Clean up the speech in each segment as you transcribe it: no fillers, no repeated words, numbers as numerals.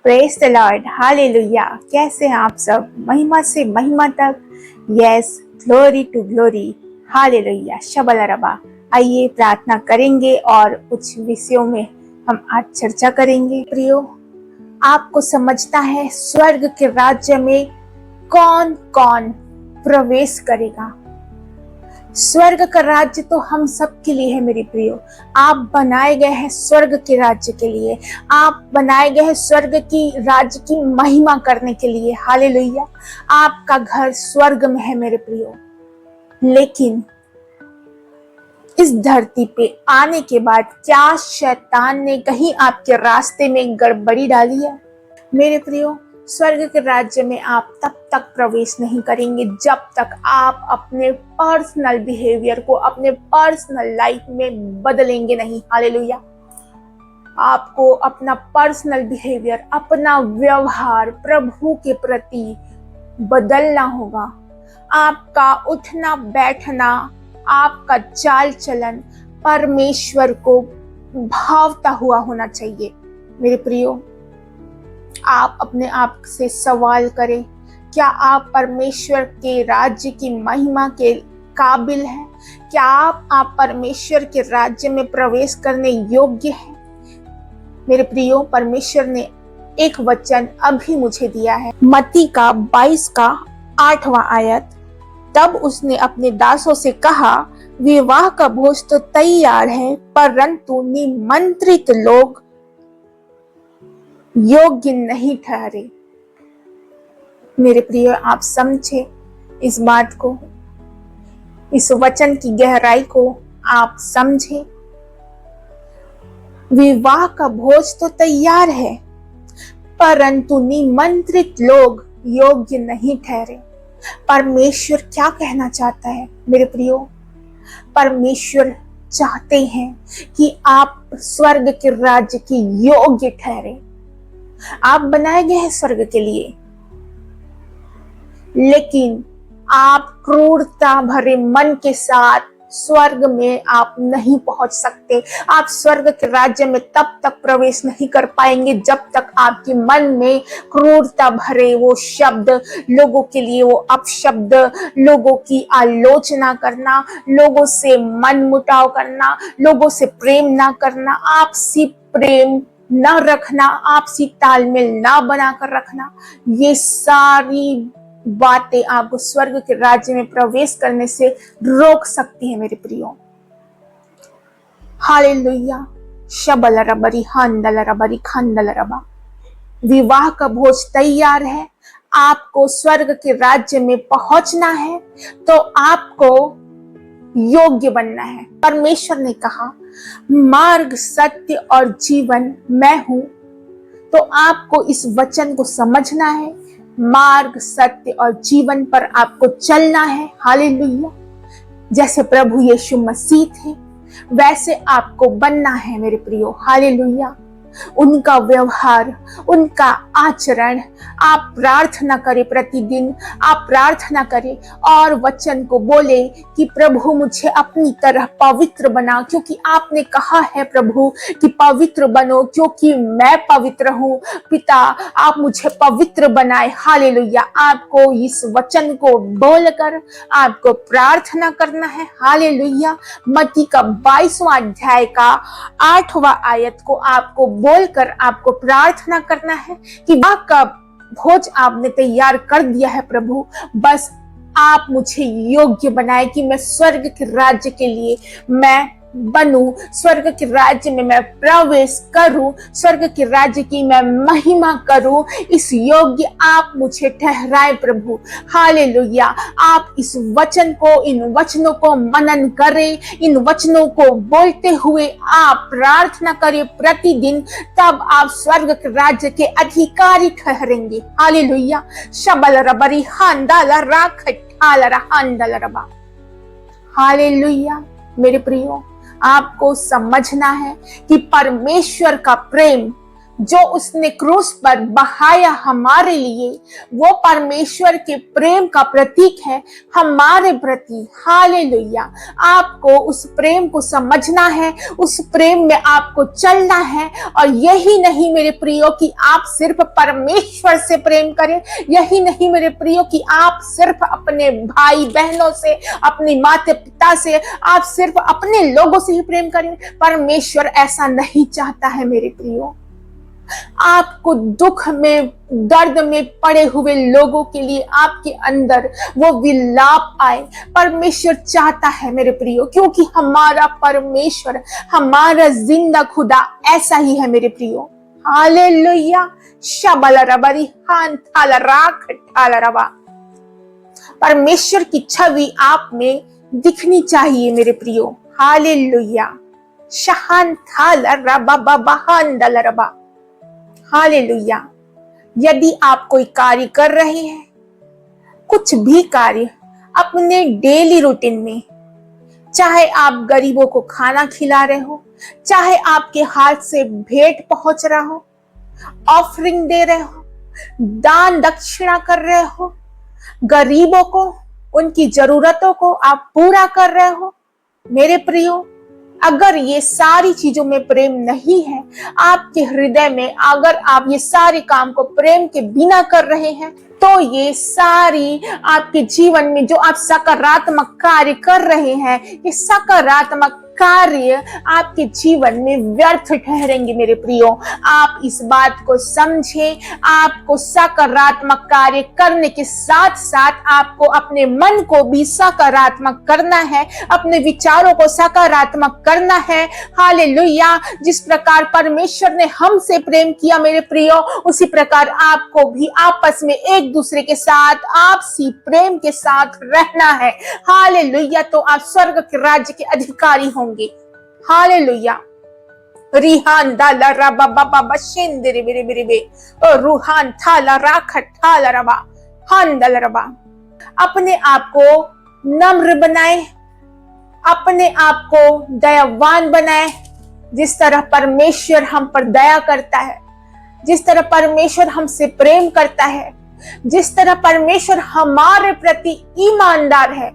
Praise the Lord, hallelujah. कैसे हैं आप सब? महिमा से महिमा तक, yes, glory to glory, hallelujah, शबल रबा। आइए प्रार्थना करेंगे और कुछ विषयों में हम आज चर्चा करेंगे। प्रियो, आपको समझना है स्वर्ग के राज्य में कौन कौन प्रवेश करेगा। स्वर्ग का राज्य तो हम सब के लिए है मेरे प्रियो। आप बनाए गए हैं स्वर्ग के राज्य के लिए, आप बनाए गए हैं स्वर्ग की राज्य की महिमा करने के लिए, हालेलुया। आपका घर स्वर्ग में है मेरे प्रियो। लेकिन इस धरती पे आने के बाद क्या शैतान ने कहीं आपके रास्ते में गड़बड़ी डाली है? मेरे प्रियो, स्वर्ग के राज्य में आप तब तक प्रवेश नहीं करेंगे जब तक आप अपने पर्सनल बिहेवियर को अपने पर्सनल लाइफ में बदलेंगे नहीं, हालेलुया। आपको अपना पर्सनल बिहेवियर, अपना व्यवहार प्रभु के प्रति बदलना होगा। आपका उठना बैठना, आपका चाल चलन परमेश्वर को भावता हुआ होना चाहिए। मेरे प्रियो, आप अपने आप से सवाल करें, क्या आप परमेश्वर के राज्य की महिमा के काबिल हैं? क्या आप परमेश्वर के राज्य में प्रवेश करने योग्य हैं? मेरे प्रियो, परमेश्वर ने एक वचन अभी मुझे दिया है, मत्ती का 22 का 8वां आयत। तब उसने अपने दासों से कहा, विवाह का भोज तो तैयार है, परंतु निमंत्रित लोग योग्य नहीं ठहरे। मेरे प्रिय, आप समझे इस बात को, इस वचन की गहराई को आप समझे। विवाह का भोज तो तैयार है, परंतु निमंत्रित लोग योग्य नहीं ठहरे। परमेश्वर क्या कहना चाहता है मेरे प्रियो? परमेश्वर चाहते हैं कि आप स्वर्ग के राज्य के योग्य ठहरे। आप बनाए गए हैं स्वर्ग के लिए, लेकिन आप क्रूरता भरे मन के साथ स्वर्ग में आप नहीं पहुंच सकते। आप स्वर्ग के राज्य में तब तक प्रवेश नहीं कर पाएंगे जब तक आपके मन में क्रूरता भरे वो शब्द, लोगों के लिए वो अपशब्द, लोगों की आलोचना करना, लोगों से मन मुटाव करना, लोगों से प्रेम ना करना, आपसी प्रेम ना रखना, आपसी तालमेल ना बनाकर रखना, ये सारी बातें आपको स्वर्ग के राज्य में प्रवेश करने से रोक सकती है मेरे प्रियो। हालेलुया, शबल रबरी हंदल रबरी खंदल रबा। विवाह का भोज तैयार है, आपको स्वर्ग के राज्य में पहुंचना है तो आपको योग्य बनना है। परमेश्वर ने कहा, मार्ग, सत्य और जीवन मैं हूं। तो आपको इस वचन को समझना है, मार्ग, सत्य और जीवन पर आपको चलना है, हालेलुया। जैसे प्रभु यीशु मसीह थे वैसे आपको बनना है मेरे प्रियो, हालेलुया। उनका व्यवहार, उनका आचरण, आप प्रार्थना करें प्रतिदिन, आप प्रार्थना करें और वचन को बोले कि प्रभु मुझे अपनी तरह पवित्र बना, क्योंकि आपने कहा है प्रभु कि पवित्र बनो क्योंकि मैं पवित्र हूँ। पिता, आप मुझे पवित्र बनाए, हालेलुया। आपको इस वचन को बोलकर आपको प्रार्थना करना है, हालेलुया। मत्ती का 22वां अध्याय का 8वां आयत को आपको बोलकर आपको प्रार्थना करना है कि वाह का भोज आपने तैयार कर दिया है प्रभु, बस आप मुझे योग्य बनाए कि मैं स्वर्ग के राज्य के लिए मैं बनूं, स्वर्ग के राज्य में मैं प्रवेश करूं, स्वर्ग के राज्य की मैं महिमा करूं। इस योग्य आप मुझे ठहराए प्रभु, हालेलुया। आप इस वचन को, इन वचनों को मनन करें, इन वचनों को बोलते हुए आप प्रार्थना करें प्रतिदिन, तब आप स्वर्ग के राज्य के अधिकारी ठहरेंगे, हालेलुया। शबल रबरी हंदल राखल हंदल रबा, हालेलुया। मेरे प्रियो, आपको समझना है कि परमेश्वर का प्रेम जो उसने क्रूस पर बहाया हमारे लिए, वो परमेश्वर के प्रेम का प्रतीक है हमारे प्रति। हालेलुया। आपको उस प्रेम को समझना है, उस प्रेम में आपको चलना है। और यही नहीं मेरे प्रियो कि आप सिर्फ परमेश्वर से प्रेम करें, यही नहीं मेरे प्रियो कि आप सिर्फ अपने भाई बहनों से, अपने माता पिता से, आप सिर्फ अपने लोगों से ही प्रेम करें। परमेश्वर ऐसा नहीं चाहता है मेरे प्रियो। आपको दुख में, दर्द में पड़े हुए लोगों के लिए आपके अंदर वो विलाप आए, परमेश्वर चाहता है मेरे प्रियो, क्योंकि हमारा परमेश्वर, हमारा जिंदा खुदा ऐसा ही है मेरे प्रियो। हालेलुया। शबलरबरी हान थालराख थालरबा। परमेश्वर की छवि आप में दिखनी चाहिए मेरे प्रियो। हालेलुया। शहान थालरबा बहान दलरबा। हालेलुया। यदि आप कोई कार्य कर रहे हैं, कुछ भी कार्य अपने डेली रूटीन में, चाहे आप गरीबों को खाना खिला रहे हो, चाहे आपके हाथ से भेंट पहुंच रहा हो, ऑफरिंग दे रहे हो, दान दक्षिणा कर रहे हो, गरीबों को, उनकी जरूरतों को आप पूरा कर रहे हो, मेरे प्रियो, अगर ये सारी चीजों में प्रेम नहीं है आपके हृदय में, अगर आप ये सारे काम को प्रेम के बिना कर रहे हैं, तो ये सारी आपके जीवन में जो आप सकारात्मक कार्य कर रहे हैं, ये सकारात्मक कार्य आपके जीवन में व्यर्थ ठहरेंगे मेरे प्रियो। आप इस बात को समझें। आपको सकारात्मक कार्य करने के साथ साथ आपको अपने मन को भी सकारात्मक करना है, अपने विचारों को सकारात्मक करना है। हालेलुया। जिस प्रकार परमेश्वर ने हमसे प्रेम किया मेरे प्रियो, उसी प्रकार आपको भी आपस में एक दूसरे के साथ आपसी प्रेम के साथ रहना है। हालेलुया। तो आप स्वर्ग के राज्य के अधिकारी होंगे। हालेलुया। रिहान दाला रबा बाबा बशिंदरे बेरे बेरे बे और रूहान थाला राखट थाला रबा हान दल रबा। अपने आप को नम्र बनाए, अपने आप को दयावान बनाए। जिस तरह परमेश्वर हम पर दया करता है, जिस तरह परमेश्वर हमसे प्रेम करता है, जिस तरह परमेश्वर हमारे प्रति ईमानदार है,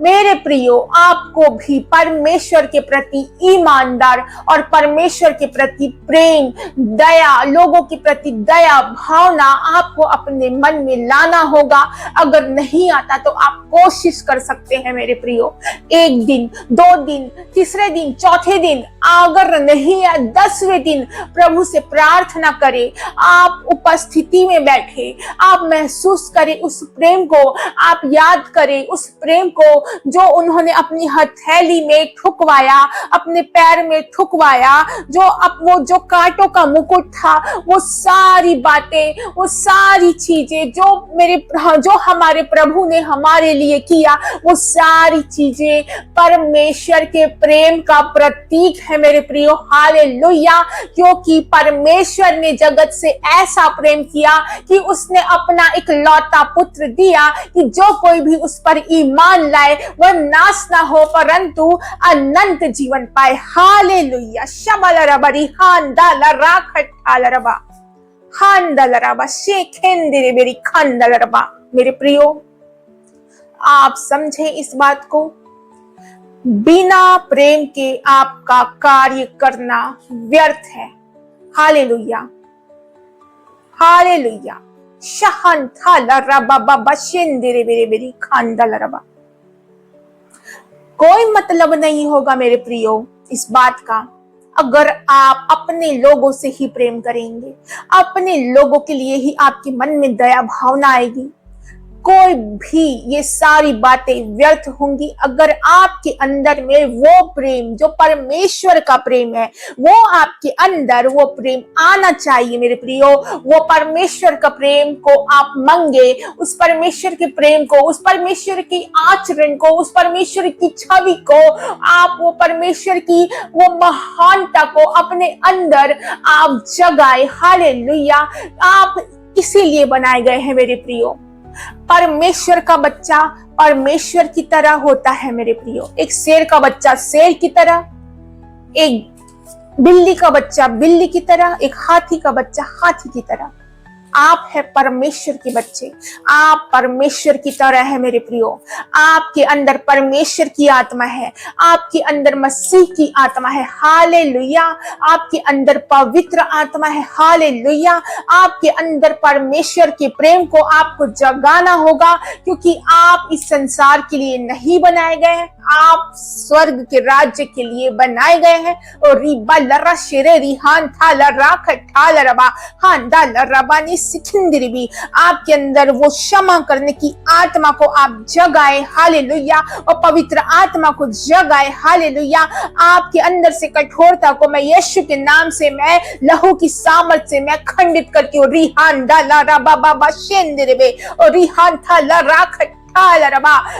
मेरे प्रियो, आपको भी परमेश्वर के प्रति ईमानदार और परमेश्वर के प्रति प्रेम, दया, लोगों के प्रति दया भावना आपको अपने मन में लाना होगा। अगर नहीं आता तो आप कोशिश कर सकते हैं मेरे प्रियो। 1 दिन, 2 दिन, तीसरे दिन, चौथे दिन, अगर नहीं या 10वें दिन प्रभु से प्रार्थना करें। आप उपस्थिति में बैठे, आप महसूस करें उस प्रेम को, आप याद करें उस प्रेम को जो उन्होंने अपनी हथेली में ठुकवाया, अपने पैर में ठुकवाया, वो जो कांटों का मुकुट था, वो सारी बातें, वो सारी चीजें जो हमारे प्रभु ने हमारे लिए किया, वो सारी चीजें परमेश्वर के प्रेम का प्रतीक है मेरे प्रियो। हालेलुया। क्योंकि परमेश्वर ने जगत से ऐसा प्रेम किया कि उसने अपना इकलौता पुत्र दिया कि जो कोई भी उस पर ईमान लाए वह नाश ना हो परंतु अनंत जीवन पाए। हालेलुया। शबलरबरी हांदाला राखट हालरबा हांदलरबा शेखेंदिरे बेरी खंदलरबा। मेरे प्रियो, आप समझे इस बात को, बिना प्रेम के आपका कार्य करना व्यर्थ है। हालेलुया। हालेलुया। शहन थालरबा बाबा शेंदिरे बेरे बेरी खंदलरबा। कोई मतलब नहीं होगा मेरे प्रियो इस बात का, अगर आप अपने लोगों से ही प्रेम करेंगे, अपने लोगों के लिए ही आपके मन में दया भावना आएगी। कोई भी ये सारी बातें व्यर्थ होंगी अगर आपके अंदर में वो प्रेम जो परमेश्वर का प्रेम है, वो आपके अंदर वो प्रेम आना चाहिए मेरे प्रियो। वो परमेश्वर का प्रेम को आप मंगे, उस परमेश्वर के प्रेम को, उस परमेश्वर की आचरण को, उस परमेश्वर की छवि को, आप वो परमेश्वर की वो महानता को अपने अंदर आप जगाए। हालेलुया। आप इसीलिए बनाए गए हैं मेरे प्रियो। परमेश्वर का बच्चा परमेश्वर की तरह होता है मेरे प्रियो। एक शेर का बच्चा शेर की तरह, एक बिल्ली का बच्चा बिल्ली की तरह, एक हाथी का बच्चा हाथी की तरह। आप है परमेश्वर के बच्चे, आप परमेश्वर की तरह है मेरे प्रियो। आपके अंदर परमेश्वर की आत्मा है, आपके अंदर मसीह की आत्मा है, हालेलुया। आपके अंदर पवित्र आत्मा है, हालेलुया। आपके अंदर परमेश्वर के प्रेम को आपको जगाना होगा, क्योंकि आप इस संसार के लिए नहीं बनाए गए हैं, आप स्वर्ग के राज्य के लिए बनाए गए हैं। और रिबा लरा शेरे रिहान था लरा खट्टा लरबा हान दा लरबा नी सिखिंदरी भी। आपके अंदर वो क्षमा करने की आत्मा को आप जगाए, हालेलुया। और पवित्र आत्मा को जगाए, हालेलुया। आपके अंदर से कठोरता को मैं यीशु के नाम से, मैं लहू की सामर्थ से मैं खंडित करती हूँ। रिहान दा लरबा बाबा शेंदरे बे और रिहान था लरा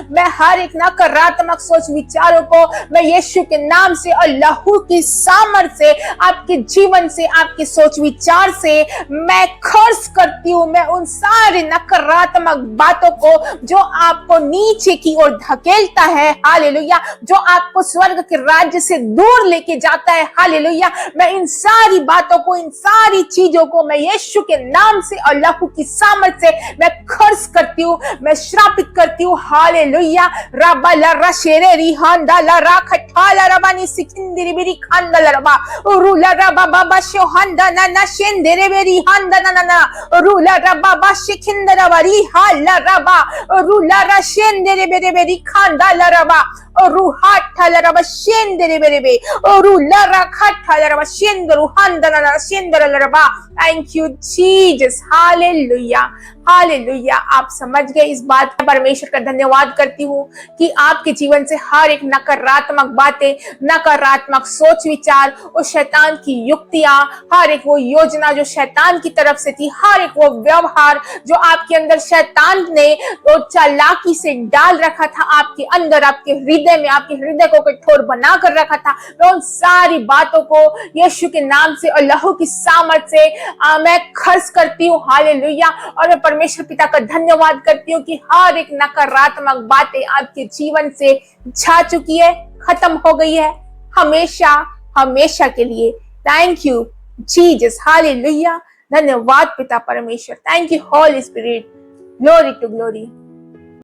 मैं हर एक नकारात्मक सोच विचारों को मैं यीशु के नाम से और लहू की सामर्थ से, आपके जीवन से, आपके सोच विचार से मैं खर्च करती हूँ। मैं उन सारे नकारात्मक बातों को जो आपको नीचे की ओर धकेलता है, हालेलुया, जो आपको स्वर्ग के राज्य से दूर लेके जाता है, हालेलुया, मैं इन सारी बातों को, इन सारी चीजों को मैं यीशु के नाम से और लहू की सामर्थ से मैं खर्च करती हूँ, मैं श्रापित करती हूँ, हालेलुया। रबा लरा शेरे रिहांदा लरा खठाला रबानी सिकिंदिरी बिरी खांदा लरबा रूला रबा बाबा शोहंदा ना शेंदेरे बेरी हांदा ना रूला रबा बा शिखिंदरा बरी हाला रबा रूला रा शेंदेरे बेरे बेरी खांदा लरबा रूहाठा लरबा शेंदेरे बेरे बे रूला रा खठा लरबा शेंदरू हांदा ना शेंदरा लरबा। Thank you Jesus, hallelujah, hallelujah. आप समझ गए इस बात का। परमेश्वर का धन्यवाद करती हूँ कि आपके जीवन से हर एक नकारात्मक बातें, नकारात्मक सोच विचार, उस शैतान की युक्तियां, हर एक वो योजना जो शैतान की तरफ से थी, हर एक वो व्यवहार जो आपके अंदर शैतान ने वो चालाकी से डाल रखा था आपके अंदर, आपके हृदय में, आपके हृदय को कठोर बना कर रखा था, मैं उन सारी बातों को यीशु के नाम से और लहू की सामर्थ से मैं खर्च करती हूँ, हालेलुया। और मैं परमेश्वर पिता का धन्यवाद करती हूँ कि हर एक नकारात्मक बातें आपके जीवन से जा चुकी है, खत्म हो गई है, हमेशा हमेशा के लिए। Thank you Jesus, hallelujah. धन्यवाद पिता परमेश्वर। Thank you Holy Spirit. Glory to glory.